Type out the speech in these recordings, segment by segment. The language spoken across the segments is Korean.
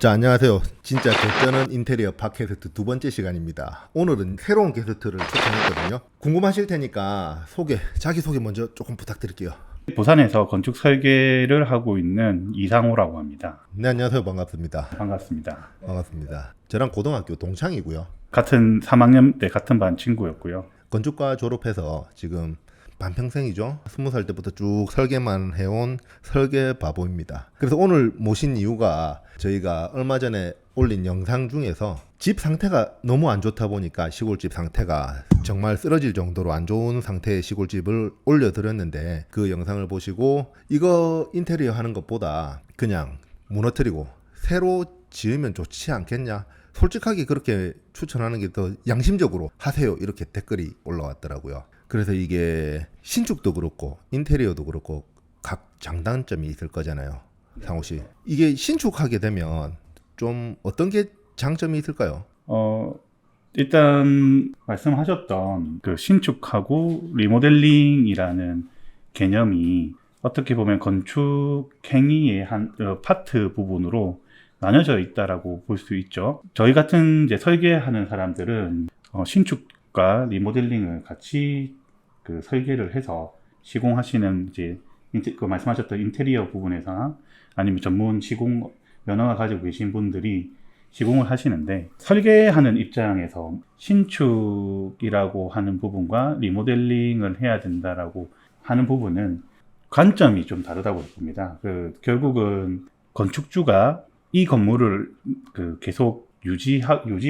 자, 안녕하세요. 진짜 개쩌는 인테리어 팟캐스트 두 번째 시간입니다. 오늘은 새로운 게스트를 초청했거든요. 궁금하실 테니까 자기소개 먼저 조금 부탁드릴게요. 부산에서 건축 설계를 하고 있는 이상호라고 합니다. 네, 안녕하세요. 반갑습니다. 반갑습니다. 반갑습니다. 저랑 고등학교 동창이고요. 같은 3학년 때 같은 반 친구였고요. 건축과 졸업해서 지금 반평생이죠. 20살 때부터 쭉 설계만 해온 설계 바보입니다. 그래서 오늘 모신 이유가 저희가 얼마 전에 올린 영상 중에서 집 상태가 너무 안 좋다 보니까 시골집 상태가 정말 쓰러질 정도로 안 좋은 상태의 시골집을 올려드렸는데 그 영상을 보시고 이거 인테리어 하는 것보다 그냥 무너뜨리고 새로 지으면 좋지 않겠냐, 솔직하게 그렇게 추천하는 게 더 양심적으로 하세요, 이렇게 댓글이 올라왔더라고요. 그래서 이게 신축도 그렇고 인테리어도 그렇고 각 장단점이 있을 거잖아요. 상호 씨, 이게 신축하게 되면 좀 어떤 게 장점이 있을까요? 일단 말씀하셨던 그 신축하고 리모델링이라는 개념이 어떻게 보면 건축 행위의 한 파트 부분으로 나눠져 있다라고 볼 수 있죠. 저희 같은 이제 설계하는 사람들은 신축과 리모델링을 같이 그 설계를 해서 시공하시는 이제 그 말씀하셨던 인테리어 부분에서나 아니면 전문 시공 면허가 가지고 계신 분들이 시공을 하시는데, 설계하는 입장에서 신축이라고 하는 부분과 리모델링을 해야 된다라고 하는 부분은 관점이 좀 다르다고 봅니다. 결국은 건축주가 이 건물을 계속 유지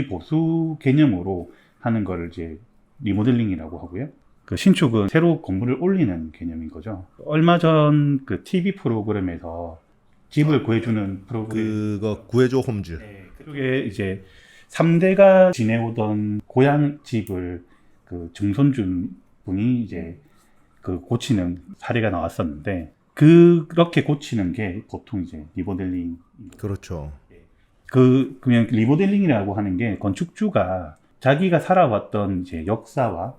보수 개념으로 하는 거를 이제 리모델링이라고 하고요. 신축은 새로 건물을 올리는 개념인 거죠. 얼마 전 TV 프로그램에서 집을 구해주는 프로그램, 그거 구해줘 홈즈. 네, 그게 이제 3대가 지내오던 고향 집을 증손주 분이 이제 고치는 사례가 나왔었는데, 그렇게 고치는 게 보통 이제 리모델링. 그렇죠. 그냥 리모델링이라고 하는 게 건축주가 자기가 살아왔던 이제 역사와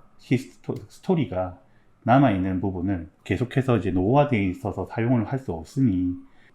스토리가 남아있는 부분을 계속해서 이제 노후화되어 있어서 사용을 할 수 없으니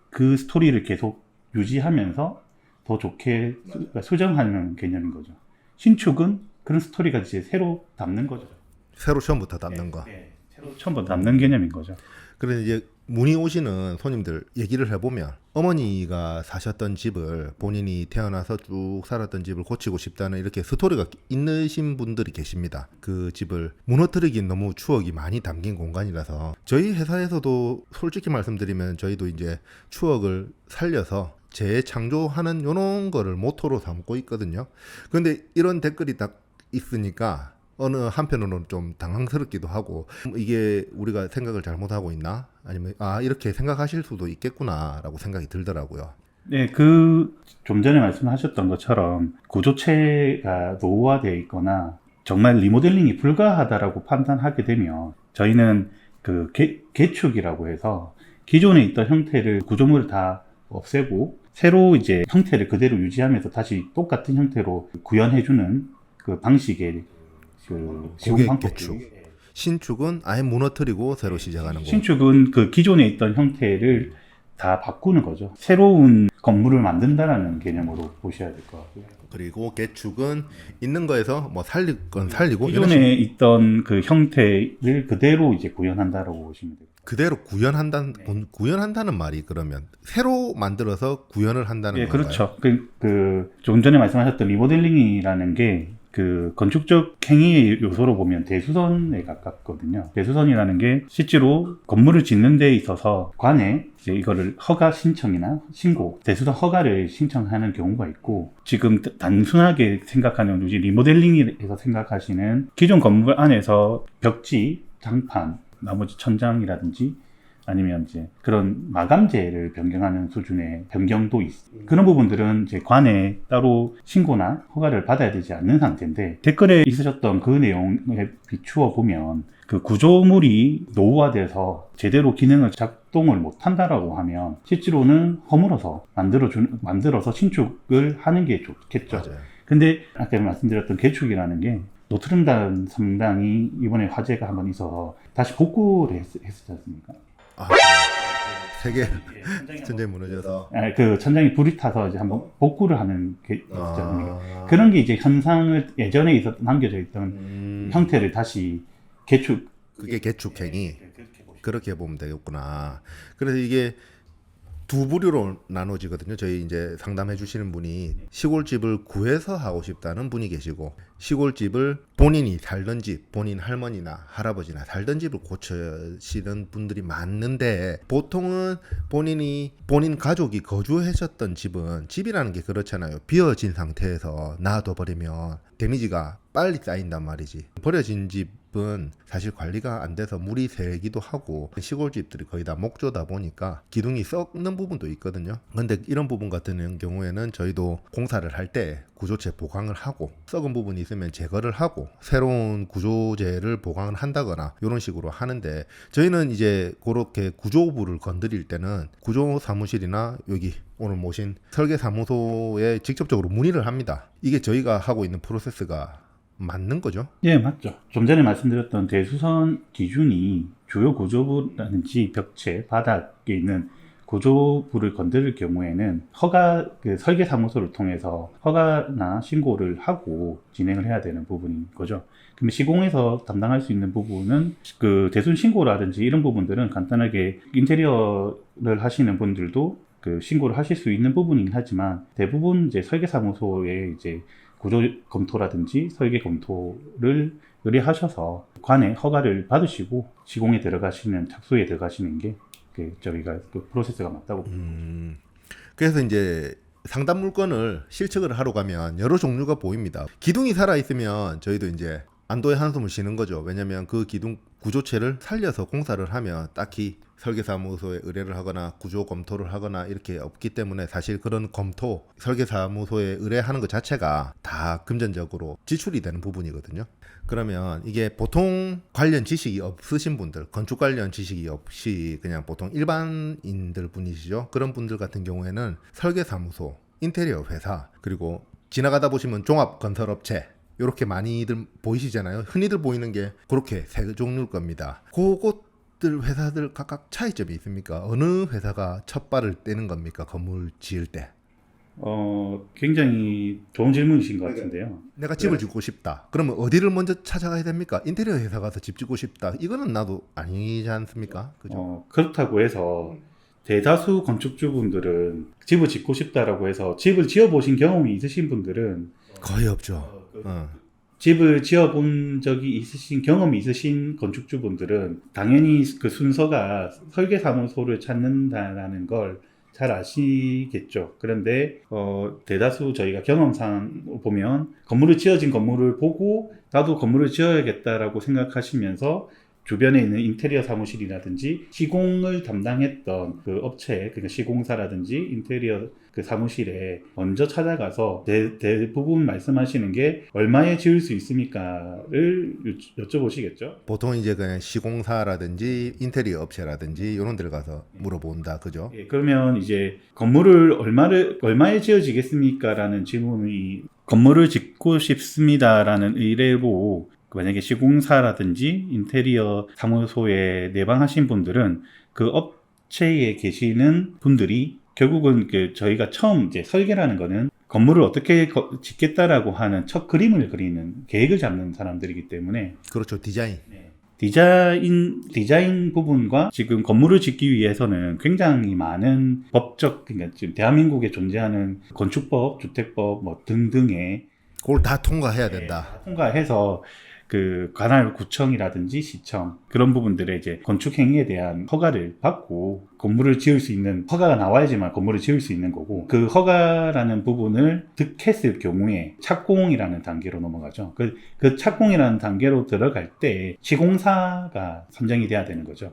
그 스토리를 계속 유지하면서 더 좋게 수정하는 개념인 거죠. 신축은 그런 스토리가 이제 새로 담는 거죠. 새로 처음부터 담는 거. 네, 새로 처음부터 담는 개념인 거죠. 그래서 이제 문의 오시는 손님들 얘기를 해보면 어머니가 사셨던 집을 본인이 태어나서 쭉 살았던 집을 고치고 싶다는 이렇게 스토리가 있으신 분들이 계십니다. 그 집을 무너뜨리긴 너무 추억이 많이 담긴 공간이라서 저희 회사에서도 솔직히 말씀드리면 저희도 이제 추억을 살려서 재창조하는 요런 거를 모토로 삼고 있거든요. 근데 이런 댓글이 딱 있으니까 어느 한편으로는 좀 당황스럽기도 하고, 이게 우리가 생각을 잘못하고 있나? 아니면 이렇게 생각하실 수도 있겠구나 라고 생각이 들더라고요. 네, 좀 전에 말씀하셨던 것처럼 구조체가 노후화되어 있거나 정말 리모델링이 불가하다라고 판단하게 되면 저희는 개축이라고 해서 기존에 있던 형태를, 구조물을 다 없애고 새로 이제 형태를 그대로 유지하면서 다시 똑같은 형태로 구현해주는 그 방식의 고객 개축. 신축은 아예 무너뜨리고 새로 시작하는 거. 신축은 기존에 있던 형태를 다 바꾸는 거죠. 새로운 건물을 만든다라는 개념으로 보셔야 될 것 같고요. 그리고 개축은 있는 거에서 뭐 살릴 건 살리고 기존에 있던 그 형태를 그대로 이제 구현한다라고 보시면 돼요. 그대로 구현한다는 말이 그러면 새로 만들어서 구현을 한다는 건가요? 그렇죠. 좀 전에 말씀하셨던 리모델링이라는 게 건축적 행위의 요소로 보면 대수선에 가깝거든요. 대수선이라는 게 실제로 건물을 짓는 데 있어서 관에 이제 이거를 허가 신청이나 신고, 대수선 허가를 신청하는 경우가 있고, 지금 단순하게 생각하는 리모델링에서 생각하시는 기존 건물 안에서 벽지, 장판, 나머지 천장이라든지 아니면 이제 그런 마감재를 변경하는 수준의 변경도 있어요. 그런 부분들은 이제 관에 따로 신고나 허가를 받아야 되지 않는 상태인데, 댓글에 있으셨던 그 내용에 비추어 보면 구조물이 노후화돼서 제대로 기능을 작동을 못 한다라고 하면 실제로는 허물어서 만들어서 신축을 하는 게 좋겠죠. 맞아요. 근데 아까 말씀드렸던 개축이라는 게 노트르담 성당이 이번에 화재가 한번 있어서 다시 복구를 했었지 않습니까? 세계 천장이 천장이 무너져서 그 천장이 불이 타서 이제 한번 복구를 하는 게 있잖아요. 아. 그런 게 이제 현상을 예전에 있었던 남겨져 있던 형태를 다시 개축. 그게 개축행위. 그렇게 보시면 그렇게 보면 되겠구나. 그래서 이게 두 부류로 나눠지거든요. 저희 이제 상담해 주시는 분이 시골집을 구해서 하고 싶다는 분이 계시고, 시골집을 본인이 살던 집, 본인 할머니나 할아버지나 살던 집을 고치시는 분들이 많은데, 보통은 본인 가족이 거주하셨던 집이라는 게 그렇잖아요. 비어진 상태에서 놔둬 버리면 데미지가 빨리 쌓인단 말이지. 버려진 집은 사실 관리가 안 돼서 물이 새기도 하고, 시골집들이 거의 다 목조다 보니까 기둥이 썩는 부분도 있거든요. 근데 이런 부분 같은 경우에는 저희도 공사를 할 때 구조체 보강을 하고, 썩은 부분이 있으면 제거를 하고 새로운 구조재를 보강을 한다거나 이런 식으로 하는데, 저희는 이제 그렇게 구조부를 건드릴 때는 구조 사무실이나 여기 오늘 모신 설계사무소에 직접적으로 문의를 합니다. 이게 저희가 하고 있는 프로세스가 맞는 거죠? 예, 맞죠. 좀 전에 말씀드렸던 대수선 기준이 주요 구조부라든지 벽체, 바닥에 있는 구조부를 건드릴 경우에는 그 설계사무소를 통해서 허가나 신고를 하고 진행을 해야 되는 부분인 거죠. 그러면 시공에서 담당할 수 있는 부분은 그 대순 신고라든지 이런 부분들은 간단하게 인테리어를 하시는 분들도 그 신고를 하실 수 있는 부분이긴 하지만, 대부분 이제 설계사무소에 이제 구조 검토라든지 설계 검토를 의뢰하셔서 관에 허가를 받으시고 시공에 들어가시는, 착수에 들어가시는 게 저희가 그 프로세스가 맞다고 봅니다. 그래서 이제 상담 물건을 실측을 하러 가면 여러 종류가 보입니다. 기둥이 살아 있으면 저희도 이제 안도의 한숨을 쉬는 거죠. 왜냐면 그 기둥 구조체를 살려서 공사를 하면 딱히 설계사무소에 의뢰를 하거나 구조 검토를 하거나 이렇게 없기 때문에, 사실 그런 검토, 설계사무소에 의뢰하는 것 자체가 다 금전적으로 지출이 되는 부분이거든요. 그러면 이게 보통 관련 지식이 없으신 분들, 건축 관련 지식이 없이 그냥 보통 일반인들 분이시죠. 그런 분들 같은 경우에는 설계사무소, 인테리어 회사, 그리고 지나가다 보시면 종합건설업체, 이렇게 많이들 보이시잖아요. 흔히들 보이는 게 그렇게 세 종류일 겁니다. 그것들 회사들 각각 차이점이 있습니까? 어느 회사가 첫 발을 떼는 겁니까? 건물 지을 때. 굉장히 좋은 질문이신 것 같은데요. 내가 집을 짓고 싶다. 그러면 어디를 먼저 찾아가야 됩니까? 인테리어 회사 가서 집 짓고 싶다. 이거는 나도 아니지 않습니까? 그죠? 그렇다고 해서 대다수 건축주분들은 집을 짓고 싶다라고 해서 집을 지어보신 경험이 있으신 분들은 거의 없죠. 집을 지어본 적이 있으신, 경험이 있으신 건축주분들은 당연히 그 순서가 설계사무소를 찾는다라는 걸 잘 아시겠죠. 그런데 대다수 저희가 경험상 보면 지어진 건물을 보고 나도 건물을 지어야겠다라고 생각하시면서 주변에 있는 인테리어 사무실이라든지 시공을 담당했던 그 업체, 그러니까 시공사라든지 인테리어 그 사무실에 먼저 찾아가서 대부분 말씀하시는 게 얼마에 지을 수 있습니까를 여쭤보시겠죠. 보통 이제 그냥 시공사라든지 인테리어 업체라든지 이런 데를 가서 물어본다. 그죠? 예, 그러면 이제 건물을 얼마에 지어지겠습니까라는 질문이, 건물을 짓고 싶습니다라는 의뢰로 만약에 시공사라든지 인테리어 사무소에 내방하신 분들은 그 업체에 계시는 분들이 결국은 저희가 처음 이제 설계라는 거는 건물을 어떻게 짓겠다라고 하는 첫 그림을 그리는, 계획을 잡는 사람들이기 때문에, 그렇죠. 디자인. 디자인 부분과 지금 건물을 짓기 위해서는 굉장히 많은 법적, 그러니까 지금 대한민국에 존재하는 건축법, 주택법 뭐 등등의 그걸 다 통과해야 된다. 통과해서 그 관할 구청이라든지 시청, 그런 부분들의 이제 건축 행위에 대한 허가를 받고 건물을 지을 수 있는, 허가가 나와야지만 건물을 지을 수 있는 거고, 그 허가라는 부분을 득했을 경우에 착공이라는 단계로 넘어가죠. 그 착공이라는 단계로 들어갈 때 시공사가 선정이 돼야 되는 거죠.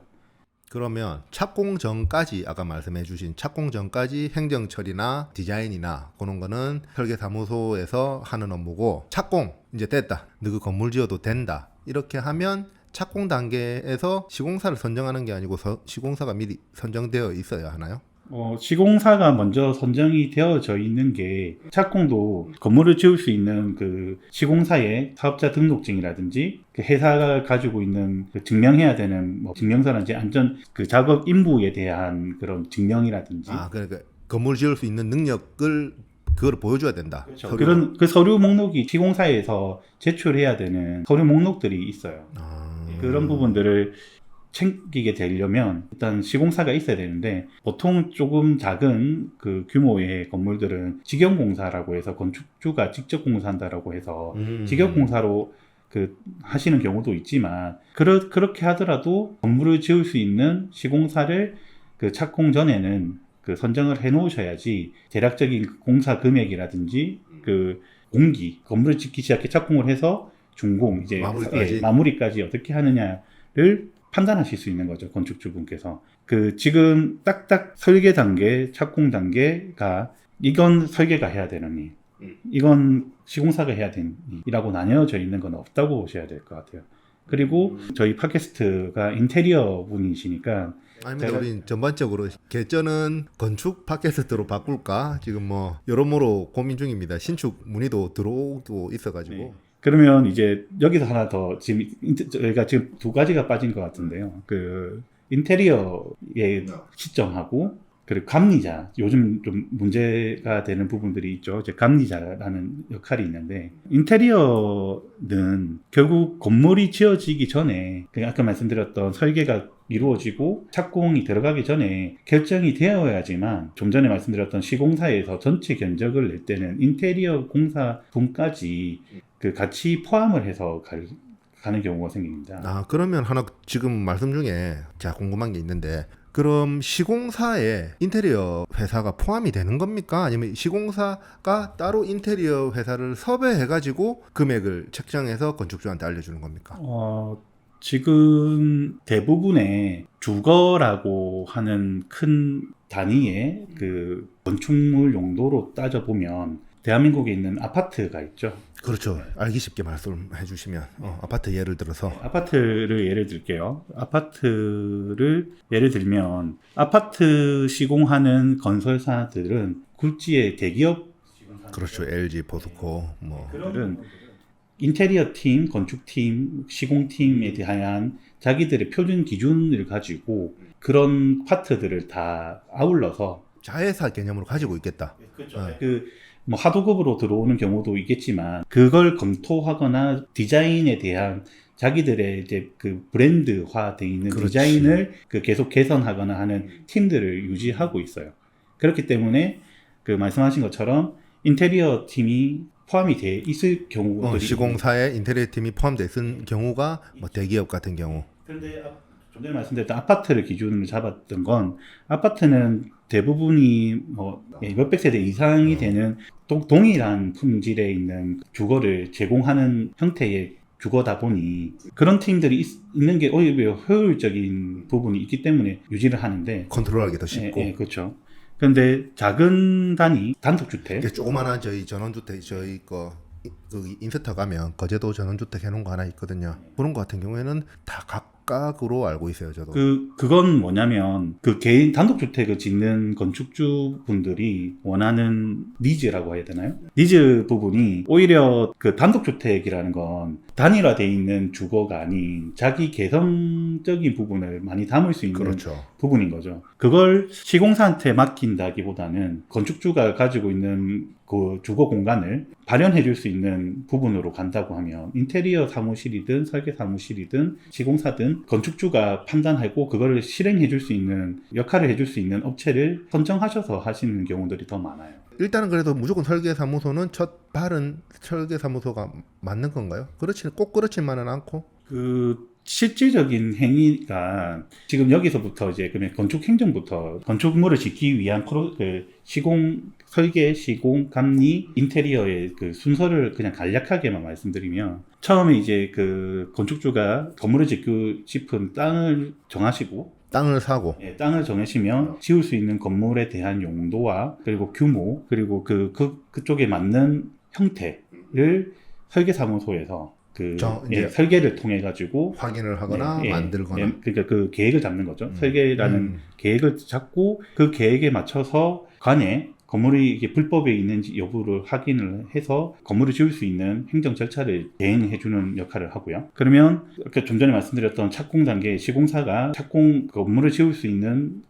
그러면 착공 전까지, 아까 말씀해 주신 착공 전까지 행정 처리나 디자인이나 그런 거는 설계사무소에서 하는 업무고, 착공 이제 됐다, 너그 건물 지어도 된다, 이렇게 하면 착공 단계에서 시공사를 선정하는 게 아니고 시공사가 미리 선정되어 있어야 하나요? 시공사가 먼저 선정이 되어져 있는 게 착공도 건물을 지을 수 있는 그 시공사의 사업자 등록증이라든지 그 회사가 가지고 있는 그 증명해야 되는 뭐 증명서라든지 안전 그 작업 임무에 대한 그런 증명이라든지 그러니까 건물 지을 수 있는 능력을 그걸 보여줘야 된다. 그렇죠. 서류로. 그런 그 서류 목록이 시공사에서 제출해야 되는 서류 목록들이 있어요. 그런 부분들을 챙기게 되려면 일단 시공사가 있어야 되는데 보통 조금 작은 그 규모의 건물들은 직영공사라고 해서 건축주가 직접 공사한다라고 해서 직영공사로 그 하시는 경우도 있지만 그렇게 하더라도 건물을 지을 수 있는 시공사를 그 착공 전에는 그 선정을 해 놓으셔야지 대략적인 공사 금액이라든지 그 공기 건물을 짓기 시작해 착공을 해서 준공 이제 마무리까지 어떻게 하느냐를 판단하실 수 있는 거죠. 건축주분께서. 그 지금 딱딱 설계 단계, 착공 단계가 이건 설계가 해야 되는 일, 이건 시공사가 해야 되는 일이라고 나뉘어져 있는 건 없다고 보셔야 될 것 같아요. 그리고 저희 팟캐스트가 인테리어 분이시니까 아닙니다. 우린 전반적으로 개전은 건축 팟캐스트로 바꿀까 지금 뭐 여러모로 고민 중입니다. 신축 문의도 들어오고 있어가지고. 네. 그러면 이제 여기서 하나 더 지금 저희가 지금 두 가지가 빠진 것 같은데요. 그 인테리어의 시점하고 그리고 감리자 요즘 좀 문제가 되는 부분들이 있죠. 이제 감리자라는 역할이 있는데 인테리어는 결국 건물이 지어지기 전에 아까 말씀드렸던 설계가 이루어지고 착공이 들어가기 전에 결정이 되어야지만 좀 전에 말씀드렸던 시공사에서 전체 견적을 낼 때는 인테리어 공사 분까지 그 같이 포함을 해서 가는 경우가 생깁니다. 그러면 하나 지금 말씀 중에 제가 궁금한 게 있는데 그럼 시공사에 인테리어 회사가 포함이 되는 겁니까? 아니면 시공사가 따로 인테리어 회사를 섭외해가지고 금액을 책정해서 건축주한테 알려주는 겁니까? 지금 대부분의 주거라고 하는 큰 단위의 그 건축물 용도로 따져보면 대한민국에 있는 아파트가 있죠. 그렇죠. 알기 쉽게 말씀해 주시면 아파트 예를 들어서 아파트를 예를 들게요. 아파트를 예를 들면 아파트 시공하는 건설사들은 굴지의 대기업 그렇죠. LG, 포스코 뭐 그들은 인테리어 팀, 건축팀, 시공팀에 대한 자기들의 표준 기준을 가지고 그런 파트들을 다 아울러서 자회사 개념으로 가지고 있겠다. 그렇죠. 뭐 하도급으로 들어오는 경우도 있겠지만 그걸 검토하거나 디자인에 대한 자기들의 이제 그 브랜드화되어 있는 그렇지. 디자인을 그 계속 개선하거나 하는 팀들을 유지하고 있어요. 그렇기 때문에 그 말씀하신 것처럼 인테리어 팀이 포함이 돼 있을 경우들이 시공사에 인테리어 팀이 포함되어 있는 경우가 뭐 대기업 같은 경우. 그런데 좀 전에 말씀드렸던 아파트를 기준으로 잡았던 건 아파트는 대부분이 뭐 몇백 세대 이상이 되는 동일한 품질에 있는 주거를 제공하는 형태의 주거다 보니 그런 팀들이 있는 게 오히려 효율적인 부분이 있기 때문에 유지를 하는데 컨트롤하기 더 쉽고. 그렇죠. 그런데 작은 단위 단독주택 조그마한 저희 전원주택 저희 거 그 인스타 가면 거제도 전원주택 해놓은 거 하나 있거든요. 그런 거 같은 경우에는 다 각각으로 알고 있어요. 저도. 그건 뭐냐면 그 개인 단독주택을 짓는 건축주 분들이 원하는 니즈라고 해야 되나요? 니즈 부분이 오히려 그 단독주택이라는 건 단일화되어 있는 주거가 아닌 자기 개성적인 부분을 많이 담을 수 있는 그렇죠. 부분인 거죠. 그걸 시공사한테 맡긴다기보다는 건축주가 가지고 있는 그 주거 공간을 발현해 줄 수 있는 부분으로 간다고 하면 인테리어 사무실이든 설계 사무실이든 시공사든 건축주가 판단하고 그걸 실행해 줄 수 있는 역할을 해줄 수 있는 업체를 선정하셔서 하시는 경우들이 더 많아요. 일단은 그래도 무조건 설계사무소는 첫 발은 설계사무소가 맞는 건가요? 꼭 그렇지만은 않고. 실질적인 행위가 지금 여기서부터 이제 그러면 건축 행정부터 건축물을 짓기 위한 설계, 시공, 감리, 인테리어의 그 순서를 그냥 간략하게만 말씀드리면 처음에 이제 그 건축주가 건물을 짓고 싶은 땅을 정하시고 땅을 사고 땅을 정하시면 지을 수 있는 건물에 대한 용도와 그리고 규모 그리고 그쪽에 맞는 형태를 설계사무소에서 이제 설계를 통해 가지고 확인을 하거나 만들거나 그러니까 그 계획을 잡는 거죠. 설계라는 계획을 잡고 그 계획에 맞춰서 관에 건물이 이게 불법에 있는지 여부를 확인을 해서 건물을 지을 수 있는 행정 절차를 대행해주는 역할을 하고요. 그러면 이렇게 좀 전에 말씀드렸던 착공 단계 시공사가 건물을 지을 수 있는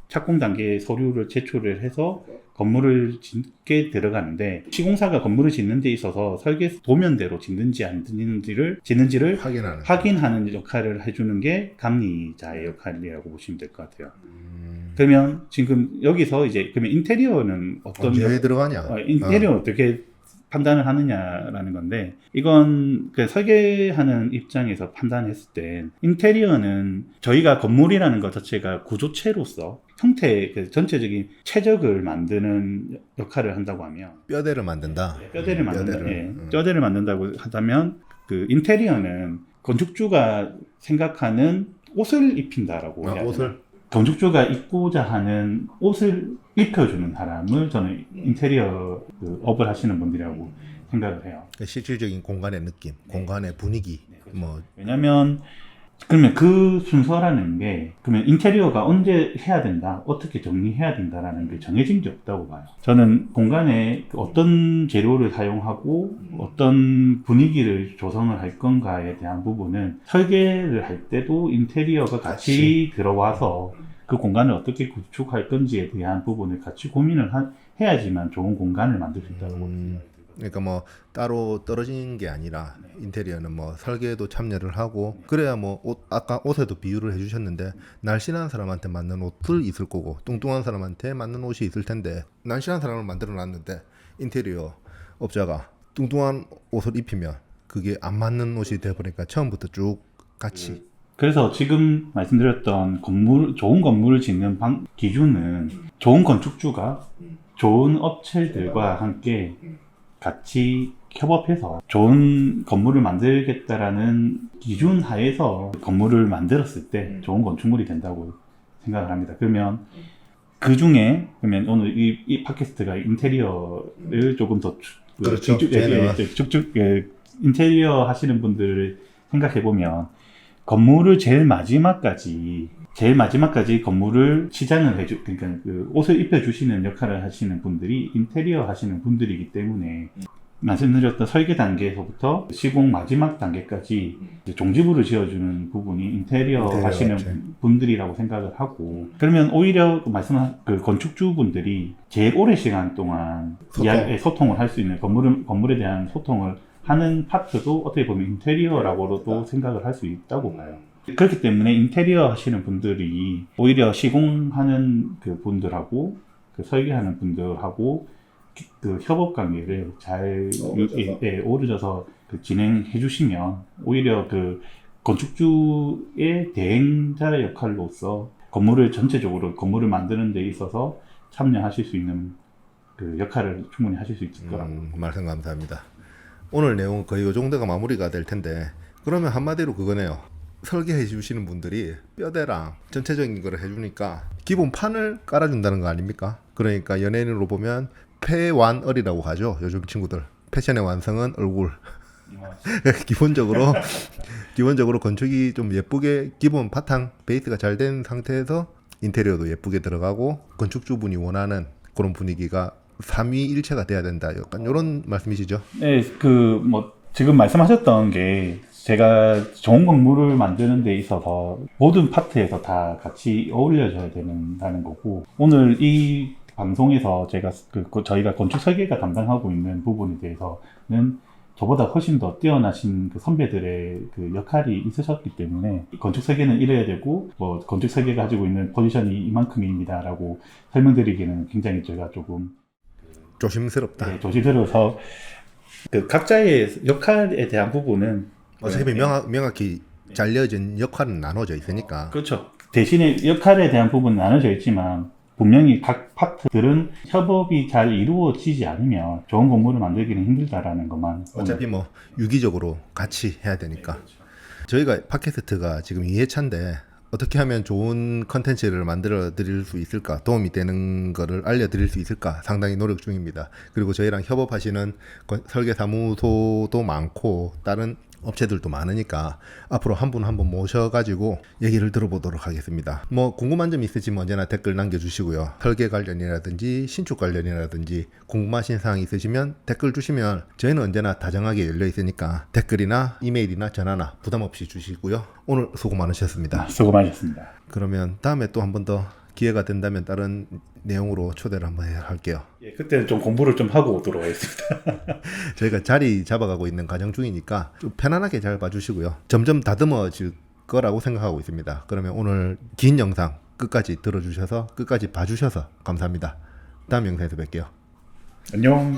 착공 단계의 서류를 제출을 해서 건물을 짓게 들어가는데 시공사가 건물을 짓는 데 있어서 설계 도면대로 짓는지 안 짓는지를 확인하는 역할을 해주는 게 감리자의 역할이라고 보시면 될 것 같아요. 그러면 지금 여기서 이제 그러면 인테리어는 언제 들어가냐? 인테리어 어떻게 판단을 하느냐라는 건데 이건 그 설계하는 입장에서 판단했을 때 인테리어는 저희가 건물이라는 것 자체가 구조체로서 형태 그 전체적인 최적을 만드는 역할을 한다고 하면 뼈대를 만든다. 뼈대를 만든다고 한다면 그 인테리어는 건축주가 생각하는 옷을 입힌다라고 해야 되나? 건축주가 입고자 하는 옷을 입혀주는 사람을 저는 인테리어 업을 하시는 분들이라고 생각을 해요. 실질적인 공간의 느낌, 공간의 분위기. 그렇죠. 왜냐면 그러면 그 순서라는 게 그러면 인테리어가 언제 해야 된다, 어떻게 정리해야 된다라는 게 정해진 게 없다고 봐요. 저는 공간에 어떤 재료를 사용하고 어떤 분위기를 조성을 할 건가에 대한 부분은 설계를 할 때도 인테리어가 같이 들어와서 그 공간을 어떻게 구축할 건지에 대한 부분을 같이 고민을 해야지만 좋은 공간을 만들 수 있다고 봅니다. 그러니까 뭐 따로 떨어진 게 아니라 인테리어는 뭐 설계에도 참여를 하고 그래야 뭐 아까 옷에도 비유를 해주셨는데 날씬한 사람한테 맞는 옷을 있을 거고 뚱뚱한 사람한테 맞는 옷이 있을 텐데 날씬한 사람을 만들어 놨는데 인테리어 업자가 뚱뚱한 옷을 입히면 그게 안 맞는 옷이 돼버리니까 처음부터 쭉 같이 그래서 지금 말씀드렸던 좋은 건물을 짓는 기준은 좋은 건축주가 좋은 업체들과 함께 같이 협업해서 좋은 건물을 만들겠다라는 기준 하에서 건물을 만들었을 때 좋은 건축물이 된다고 생각을 합니다. 그러면 그 중에 그러면 오늘 이 팟캐스트가 인테리어를 조금 더 인테리어 하시는 분들을 생각해 보면 건물을 제일 마지막까지 건물을 치장을 그러니까 그 옷을 입혀주시는 역할을 하시는 분들이 인테리어 하시는 분들이기 때문에 말씀드렸던 설계 단계에서부터 시공 마지막 단계까지 종지부를 지어주는 부분이 인테리어 하시는 분들이라고 생각을 하고 그러면 오히려 말씀한 그 건축주 분들이 제일 오랜 시간 동안 소통을 할 수 있는 건물에 대한 소통을 하는 파트도 어떻게 보면 인테리어라고도 생각을 할 수 있다고 봐요. 그렇기 때문에 인테리어 하시는 분들이 오히려 시공하는 그 분들하고 그 설계하는 분들하고 그 협업 관계를 잘 오르져서 그 진행해 주시면 오히려 그 건축주의 대행자의 역할로서 전체적으로 건물을 만드는 데 있어서 참여하실 수 있는 그 역할을 충분히 하실 수 있을 거라고. 말씀 감사합니다. 오늘 내용은 거의 이 정도가 마무리가 될 텐데 그러면 한마디로 그거네요. 설계해 주시는 분들이 뼈대랑 전체적인 거를 해주니까 기본 판을 깔아준다는 거 아닙니까? 그러니까 연예인으로 보면 패완얼이라고 하죠. 요즘 친구들 패션의 완성은 얼굴. 기본적으로 건축이 좀 예쁘게 기본 바탕 베이스가 잘 된 상태에서 인테리어도 예쁘게 들어가고 건축주분이 원하는 그런 분위기가 삼위일체가 돼야 된다. 약간 이런 말씀이시죠? 네, 지금 말씀하셨던 게 제가 좋은 건물을 만드는 데 있어서 모든 파트에서 다 같이 어울려져야 된다는 거고 오늘 이 방송에서 저희가 건축 설계가 담당하고 있는 부분에 대해서는 저보다 훨씬 더 뛰어나신 그 선배들의 그 역할이 있으셨기 때문에 건축 설계는 이래야 되고 건축 설계가 가지고 있는 포지션이 이만큼입니다라고 설명드리기는 굉장히 제가 조금 조심스럽다. 네, 조심스러워서 그 각자의 역할에 대한 부분은 어차피 명확히 잘려진 역할은 나눠져 있으니까. 그렇죠. 대신에 역할에 대한 부분은 나눠져 있지만 분명히 각 파트들은 협업이 잘 이루어지지 않으면 좋은 건물을 만들기는 힘들다라는 것만. 어차피 유기적으로 같이 해야 되니까. 저희가 팟캐스트가 지금 2회차인데 어떻게 하면 좋은 컨텐츠를 만들어 드릴 수 있을까, 도움이 되는 거를 알려드릴 수 있을까 상당히 노력 중입니다. 그리고 저희랑 협업하시는 설계사무소도 많고 다른 업체들도 많으니까 앞으로 한 분 한 분 모셔가지고 얘기를 들어보도록 하겠습니다. 뭐 궁금한 점 있으시면 언제나 댓글 남겨주시고요. 설계 관련이라든지 신축 관련이라든지 궁금하신 사항 있으시면 댓글 주시면 저희는 언제나 다정하게 열려 있으니까 댓글이나 이메일이나 전화나 부담 없이 주시고요. 오늘 수고 많으셨습니다. 수고 많으셨습니다. 그러면 다음에 또 한 번 더 기회가 된다면 다른 내용으로 초대를 한번 할게요. 예, 그때는 좀 공부를 좀 하고 오도록 하겠습니다. 저희가 자리 잡아가고 있는 과정 중이니까 좀 편안하게 잘 봐주시고요. 점점 다듬어질 거라고 생각하고 있습니다. 그러면 오늘 긴 영상 끝까지 들어주셔서 끝까지 봐주셔서 감사합니다. 다음 영상에서 뵐게요. 안녕.